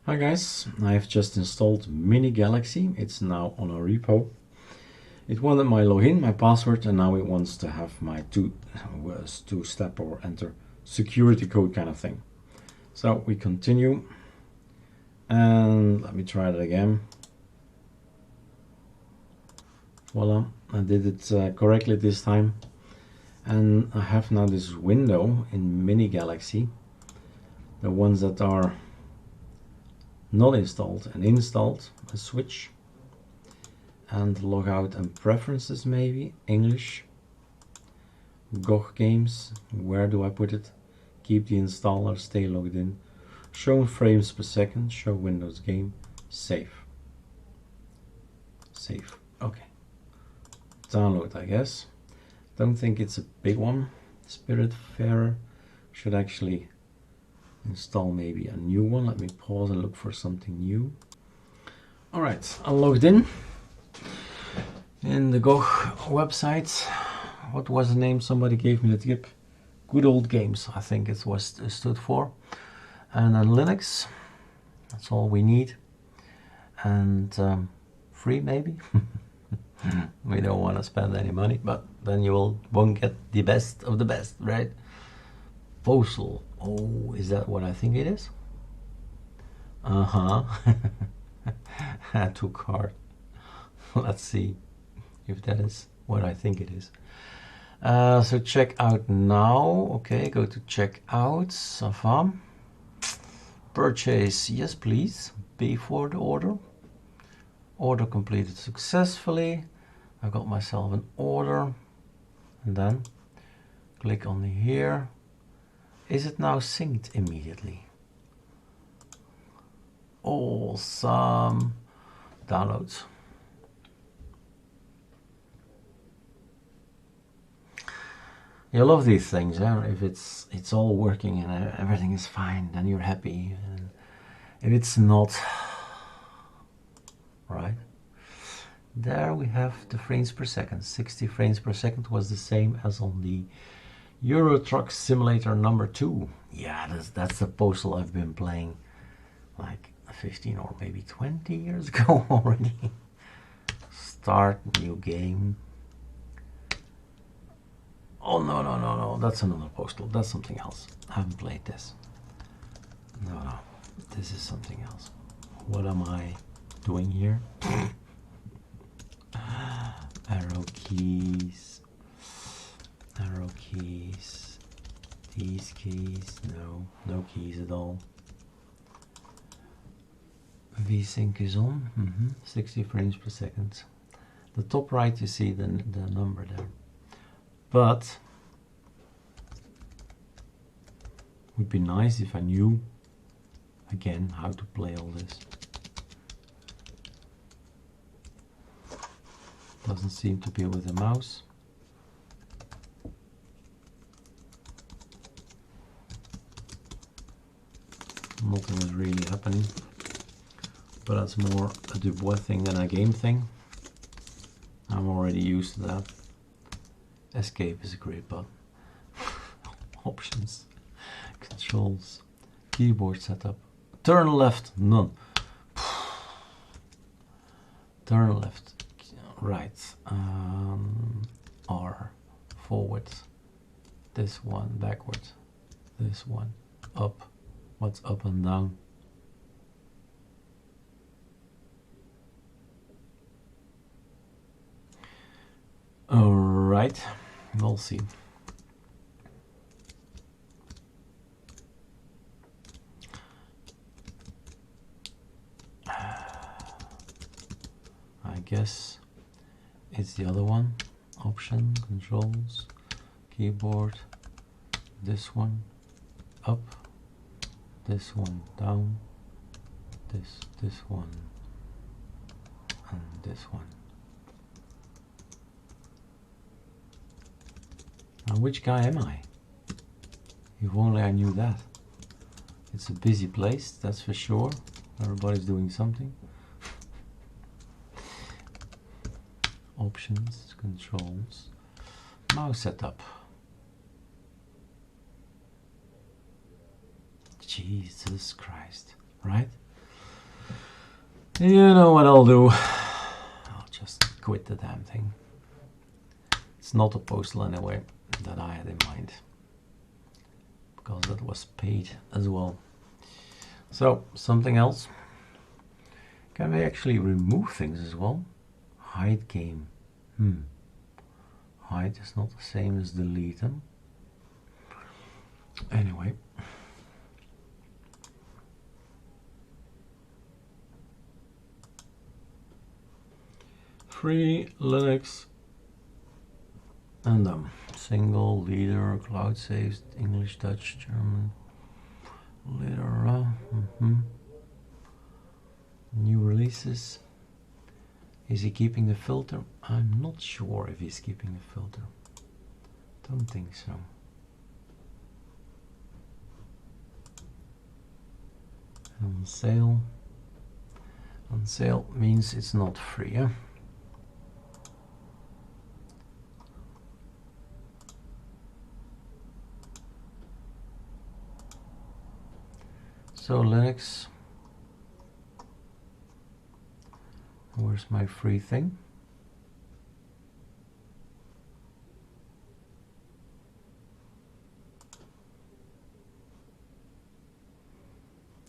Hi guys, I've just installed Minigalaxy. It's now on a repo. It wanted my login, my password, and now it wants to have my two-step or enter security code kind of thing. So we continue, and let me try that again. Voila, I did it correctly this time. And I have now this window in Minigalaxy, the ones that are not installed and installed, a switch, and logout and preferences, maybe English, GOG games, where do I put it, keep the installer, stay logged in, show frames per second, show Windows game, save, okay, download. I guess, don't think it's a big one. Spiritfarer should actually install maybe a new one. Let me pause and look for something new. Alright, I'm logged in the GOG website. What was the name? Somebody gave me the tip. Good Old Games, I think it was stood for. And then Linux, that's all we need. And free maybe. We don't want to spend any money, but then you won't get the best of the best, right? Postal. Oh, is that what I think it is? Add to cart. Let's see if that is what I think it is. So check out now. Okay, go to check out. Safa. Purchase, yes please. Pay for the order. Order completed successfully. I got myself an order. And then click on here. Is it now synced immediately? Awesome. Downloads. You love these things, huh? If it's all working and everything is fine, then you're happy. And if it's not, right? There we have the frames per second. 60 frames per second was the same as on the Euro Truck Simulator number 2. Yeah, that's the Postal I've been playing like 15 or maybe 20 years ago already. Start new game. Oh no, that's another Postal. That's something else. I haven't played this. No, this is something else. What am I doing here? Arrow keys. These keys. No keys at all. VSync is on. 60 frames per second. The top right you see the number there. But it would be nice if I knew again how to play all this. Doesn't seem to be with the mouse. Nothing is really happening. But that's more a Dubois thing than a game thing. I'm already used to that. Escape is a great button. Options, controls, keyboard setup. Turn left, none. Turn left, right. R, forward. This one, backwards. This one, up. What's up and down? Alright, we'll see. I guess it's the other one. Option, controls, keyboard, this one up, this one down, this one, and this one. Now which guy am I? If only I knew that. It's a busy place, that's for sure. Everybody's doing something. Options, controls, mouse setup. Jesus Christ, right? You know what I'll do? I'll just quit the damn thing. It's not a postal anyway that I had in mind, because that was paid as well. So, something else. Can we actually remove things as well? Hide game. Hide is not the same as delete them. Anyway. Free Linux and single leader, cloud saves, English, Dutch, German, leader, new releases. Is he keeping the filter? I'm not sure if he's keeping the filter. Don't think so. On sale. On sale means it's not free, yeah? So Linux, where's my free thing?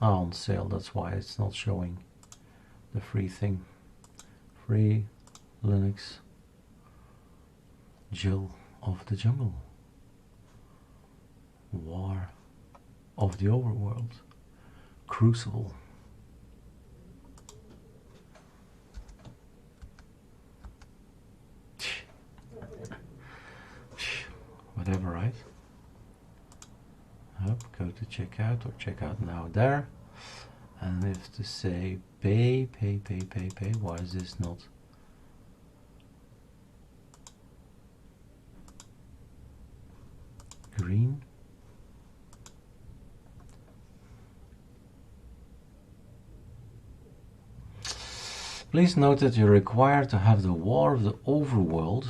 Oh, on sale, that's why it's not showing the free thing. Free Linux, Jill of the Jungle, War of the Overworld, Crucible. Whatever, right? Up, go to checkout or checkout now there. And if to say pay, why is this not? Green. Please note that you're required to have the War of the Overworld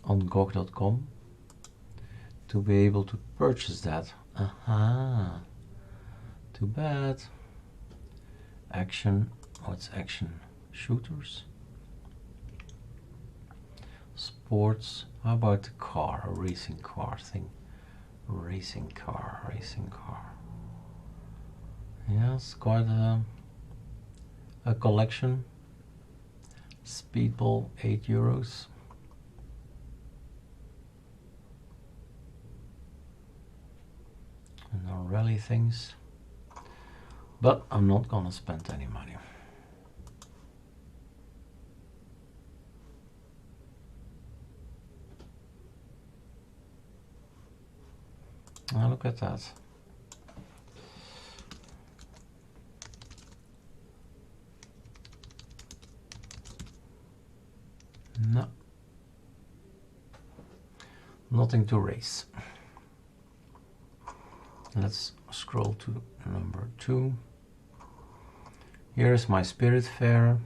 on GOG.com to be able to purchase that. Aha. Too bad. Action. What's action? Shooters. Sports. How about the car? A racing car thing. Racing car. Yeah, it's quite a collection. Speedball, €8. And no rally things. But I'm not gonna spend any money. Now look at that. No. Nothing to race. Let's scroll to number 2. Here is my Spiritfarer.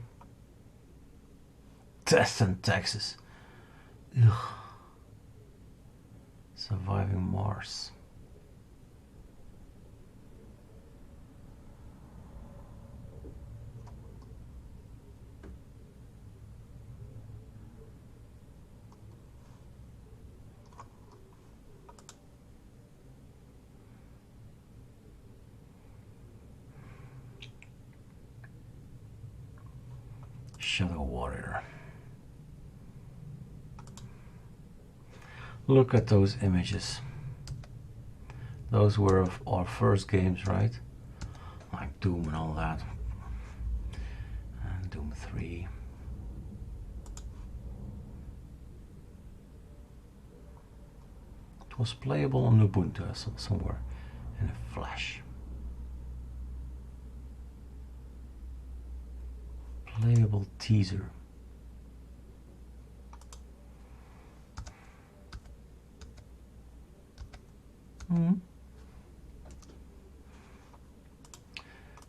Test in Texas. Ugh. Surviving Mars. Shadow Warrior. Look at those images. Those were of our first games, right? Like Doom and all that. And Doom 3. It was playable on Ubuntu somewhere in a flash. Playable teaser.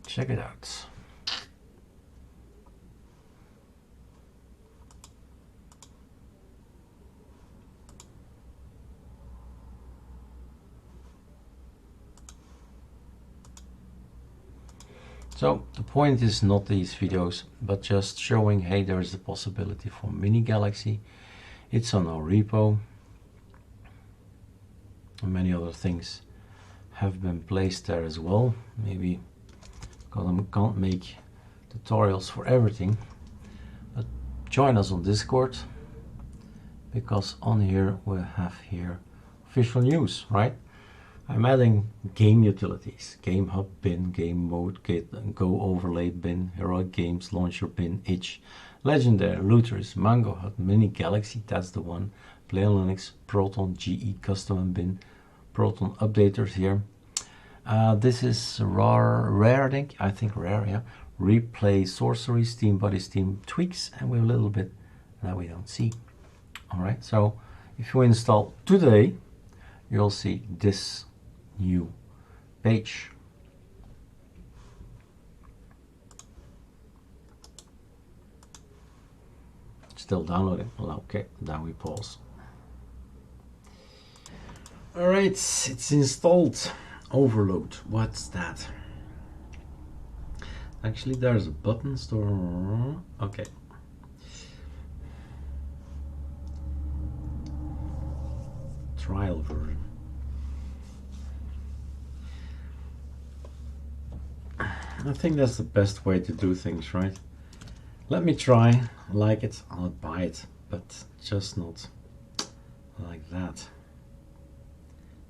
Check it out. So the point is not these videos, but just showing, hey, there is a possibility for Minigalaxy. It's on our repo. And many other things have been placed there as well. Maybe because I can't make tutorials for everything. But join us on Discord, because on here we have here official news, right? I'm adding game utilities, Game Hub bin, Game Mode, Go Overlay bin, Heroic Games, Launcher bin, Itch, Legendary, Looters, Mango Hut, Minigalaxy, that's the one, ArcoLinux, Proton, GE Custom bin, Proton updaters here. This is rare, I think rare, yeah. Replay Sorcery, Steam Body, Steam Tweaks, and we have a little bit that we don't see. Alright, so if you install today, you'll see this new page. Still downloading. Well, okay, then we pause. Alright, it's installed. Overload, what's that? Actually, there's a button store. Okay. Trial version. I think that's the best way to do things, right? Let me try, like it, I'll buy it, but just not like that.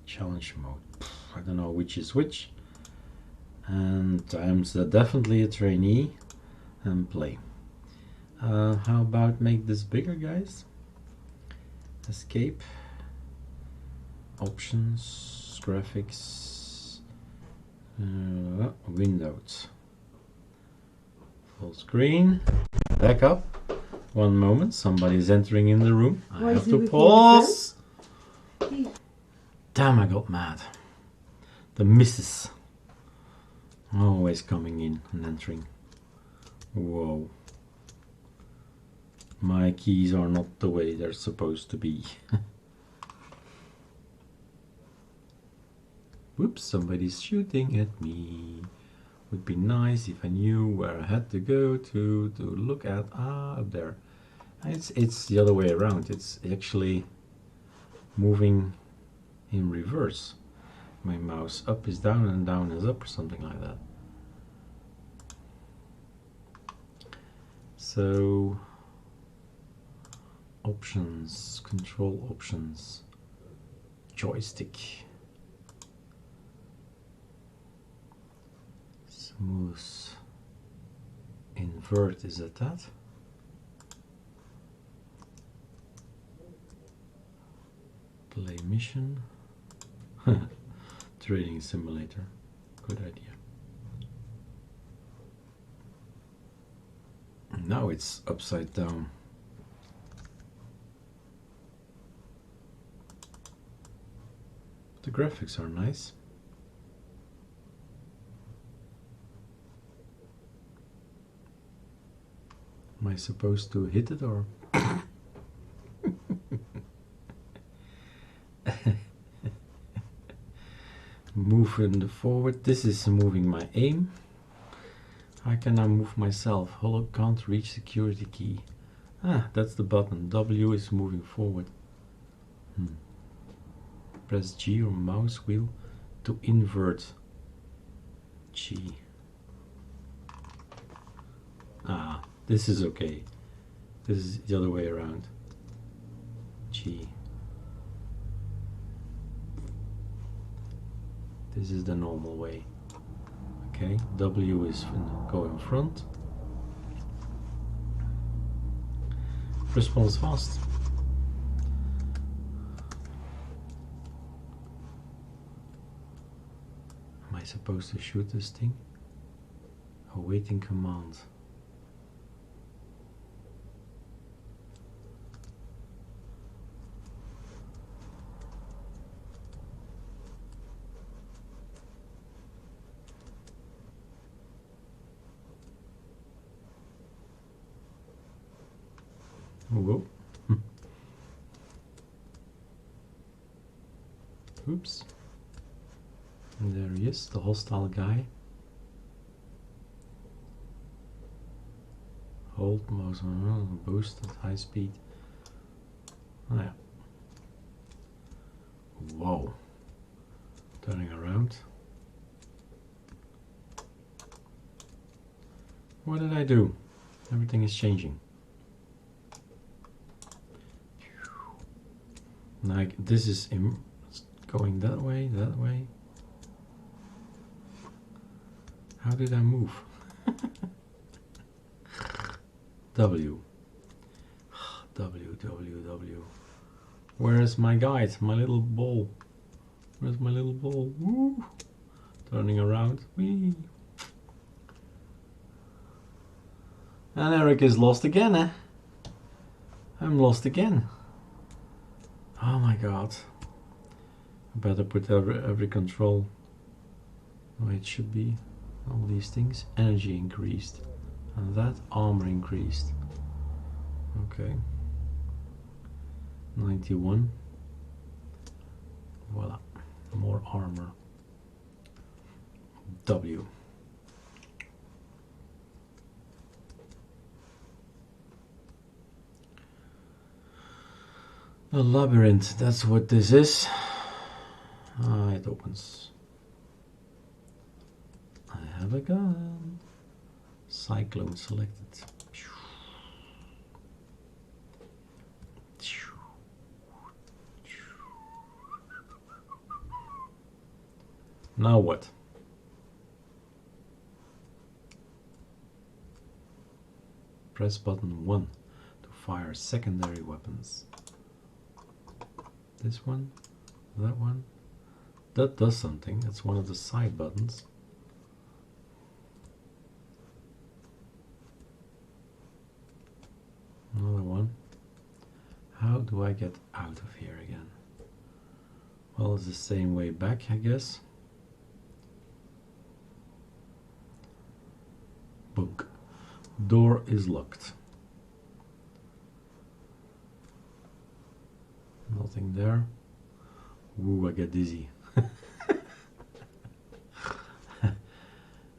Challenge mode. I don't know which is which. And I'm definitely a trainee and play. How about make this bigger, guys? Escape. Options, graphics, Windows, full screen, back up. One moment, somebody's entering in the room. I have to pause. Damn, I got mad. The missus always coming in and entering. Whoa. My keys are not the way they're supposed to be. Whoops, somebody's shooting at me. Would be nice if I knew where I had to go to look at. Up there. It's the other way around. It's actually moving in reverse. My mouse up is down and down is up, or something like that. So options, control options, joystick. Smooth invert, is it that? Play mission. Trading simulator. Good idea. Now it's upside down. The graphics are nice. Am I supposed to hit it or? Moving forward. This is moving my aim. How can I move myself? Holo can't reach security key. That's the button. W is moving forward. Press G or mouse wheel to invert. G. This is okay. This is the other way around. G. This is the normal way. Okay, W is go in front. Response fast. Am I supposed to shoot this thing? Awaiting command. Whoa. Oops. And there he is, the hostile guy. Hold mouse on boost at high speed. Oh, yeah. Whoa. Turning around. What did I do? Everything is changing. Like this is going that way, that way. How did I move? W. W, W, W. Where is my guide? My little ball. Where's my little ball? Woo! Turning around. Whee! And Eric is lost again, eh? I'm lost again. Oh my god. I better put every control where it should be. All these things. Energy increased. And that armor increased. Okay. 91. Voila. More armor. W. A labyrinth, that's what this is. Ah, it opens. I have a gun. Cyclone selected. Now what? Press button 1 to fire secondary weapons. This one, that one. That does something. That's one of the side buttons. Another one. How do I get out of here again? Well, it's the same way back, I guess. Book. Door is locked. Nothing there. Ooh, I get dizzy.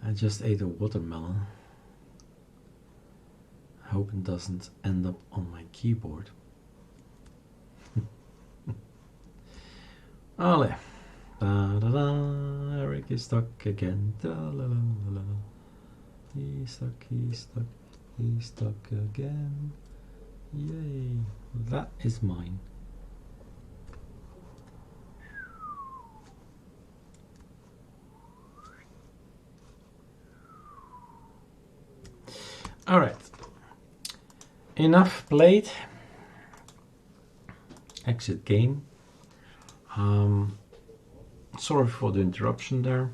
I just ate a watermelon. Hope it doesn't end up on my keyboard. Ole. Da, da, da. Eric is stuck again. Da, la, la, la, la. He's stuck, he's stuck, he's stuck again. Yay. That is mine. All right. Enough played. Exit game. Sorry for the interruption there,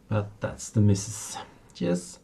but that's the missus. Cheers.